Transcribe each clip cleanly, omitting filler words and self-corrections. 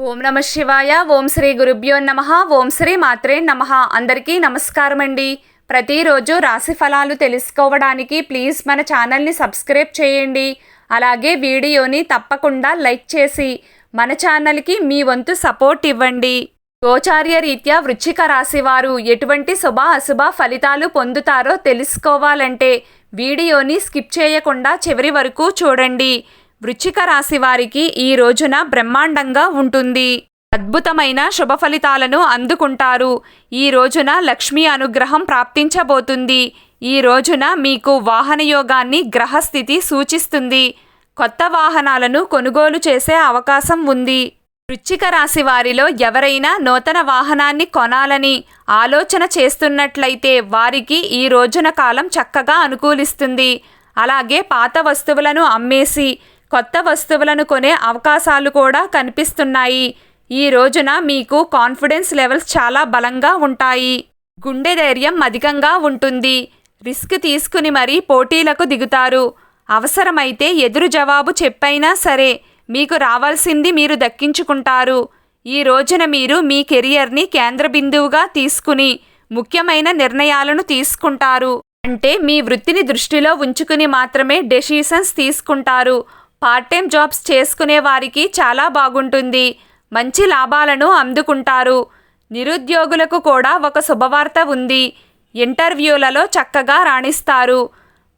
ఓం నమ శివాయ. ఓం శ్రీ గురుభ్యో నమః. ఓం శ్రీ మాత్రే నమః. అందరికీ నమస్కారం అండి. ప్రతిరోజు రాశి ఫలాలు తెలుసుకోవడానికి ప్లీజ్ మన ఛానల్ని సబ్స్క్రైబ్ చేయండి. అలాగే వీడియోని తప్పకుండా లైక్ చేసి మన ఛానల్కి మీ వంతు సపోర్ట్ ఇవ్వండి. గోచార్య రీత్యా వృశ్చిక రాశి వారు ఎటువంటి శుభ అశుభ ఫలితాలు పొందుతారో తెలుసుకోవాలంటే వీడియోని స్కిప్ చేయకుండా చివరి వరకు చూడండి. వృశ్చిక రాశి వారికి ఈ రోజున బ్రహ్మాండంగా ఉంటుంది. అద్భుతమైన శుభ ఫలితాలను అందుకుంటారు. ఈ రోజున లక్ష్మీ అనుగ్రహం ప్రాప్తించబోతుంది. ఈ రోజున మీకు వాహన యోగాన్ని గ్రహస్థితి సూచిస్తుంది. కొత్త వాహనాలను కొనుగోలు చేసే అవకాశం ఉంది. వృశ్చిక రాశి వారిలో ఎవరైనా నూతన వాహనాన్ని కొనాలని ఆలోచన చేస్తున్నట్లయితే వారికి ఈ రోజున కాలం చక్కగా అనుకూలిస్తుంది. అలాగే పాత వస్తువులను అమ్మేసి కొత్త వస్తువులను కొనే అవకాశాలు కూడా కనిపిస్తున్నాయి. ఈ రోజున మీకు కాన్ఫిడెన్స్ లెవెల్స్ చాలా బలంగా ఉంటాయి. గుండె ధైర్యం అధికంగా ఉంటుంది. రిస్క్ తీసుకుని మరీ పోటీలకు దిగుతారు. అవసరమైతే ఎదురు జవాబు చెప్పైనా సరే మీకు రావాల్సింది మీరు దక్కించుకుంటారు. ఈ రోజున మీరు మీ కెరియర్ని కేంద్ర బిందువుగా తీసుకుని ముఖ్యమైన నిర్ణయాలను తీసుకుంటారు. అంటే మీ వృత్తిని దృష్టిలో ఉంచుకుని మాత్రమే డెసిషన్స్ తీసుకుంటారు. పార్ట్ టైం జాబ్స్ చేసుకునే వారికి చాలా బాగుంటుంది. మంచి లాభాలను అందుకుంటారు. నిరుద్యోగులకు కూడా ఒక శుభవార్త ఉంది. ఇంటర్వ్యూలలో చక్కగా రాణిస్తారు.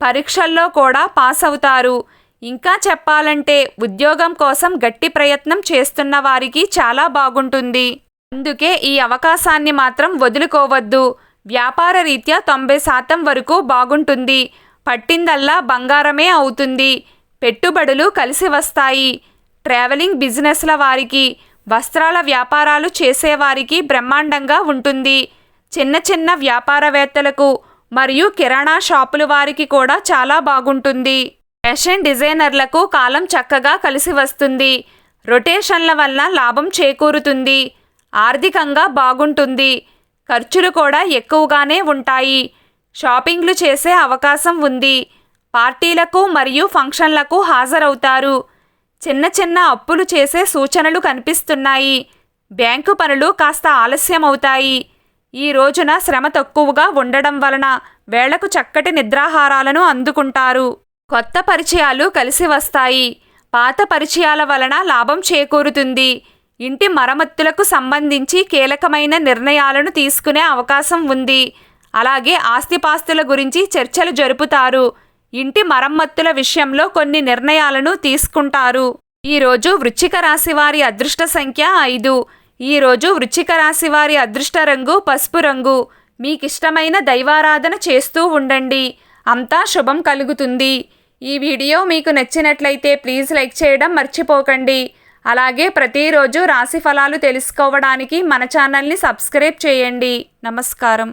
పరీక్షల్లో కూడా పాస్ అవుతారు. ఇంకా చెప్పాలంటే ఉద్యోగం కోసం గట్టి ప్రయత్నం చేస్తున్న వారికి చాలా బాగుంటుంది. అందుకే ఈ అవకాశాన్ని మాత్రం వదులుకోవద్దు. వ్యాపార రీత్యా 90% వరకు బాగుంటుంది. పట్టిందల్లా బంగారమే అవుతుంది. పెట్టుబడులు కలిసి వస్తాయి. ట్రావెలింగ్ బిజినెస్ల వారికి, వస్త్రాల వ్యాపారాలు చేసేవారికి బ్రహ్మాండంగా ఉంటుంది. చిన్న చిన్న వ్యాపారవేత్తలకు మరియు కిరాణా షాపుల వారికి కూడా చాలా బాగుంటుంది. ఫ్యాషన్ డిజైనర్లకు కాలం చక్కగా కలిసి వస్తుంది. రొటేషన్ల వల్ల లాభం చేకూరుతుంది. ఆర్థికంగా బాగుంటుంది. ఖర్చులు కూడా ఎక్కువగానే ఉంటాయి. షాపింగ్లు చేసే అవకాశం ఉంది. పార్టీలకు మరియు ఫంక్షన్లకు హాజరవుతారు. చిన్న చిన్న అప్పులు చేసే సూచనలు కనిపిస్తున్నాయి. బ్యాంకు పనులు కాస్త ఆలస్యం అవుతాయి. ఈ రోజున శ్రమ తక్కువగా ఉండడం వలన వేళకు చక్కటి నిద్రాహారాలను అందుకుంటారు. కొత్త పరిచయాలు కలిసి వస్తాయి. పాత పరిచయాల వలన లాభం చేకూరుతుంది. ఇంటి మరమ్మతులకు సంబంధించి కీలకమైన నిర్ణయాలను తీసుకునే అవకాశం ఉంది. అలాగే ఆస్తిపాస్తుల గురించి చర్చలు జరుపుతారు. ఇంటి మరమ్మతుల విషయంలో కొన్ని నిర్ణయాలను తీసుకుంటారు. ఈరోజు వృశ్చిక రాశి వారి అదృష్ట సంఖ్య 5. ఈరోజు వృశ్చిక రాశి వారి అదృష్ట రంగు పసుపు రంగు. మీకిష్టమైన దైవారాధన చేస్తూ ఉండండి. అంతా శుభం కలుగుతుంది. ఈ వీడియో మీకు నచ్చినట్లయితే ప్లీజ్ లైక్ చేయడం మర్చిపోకండి. అలాగే ప్రతిరోజు రాశి ఫలాలు తెలుసుకోవడానికి మన ఛానల్ని సబ్స్క్రైబ్ చేయండి. నమస్కారం.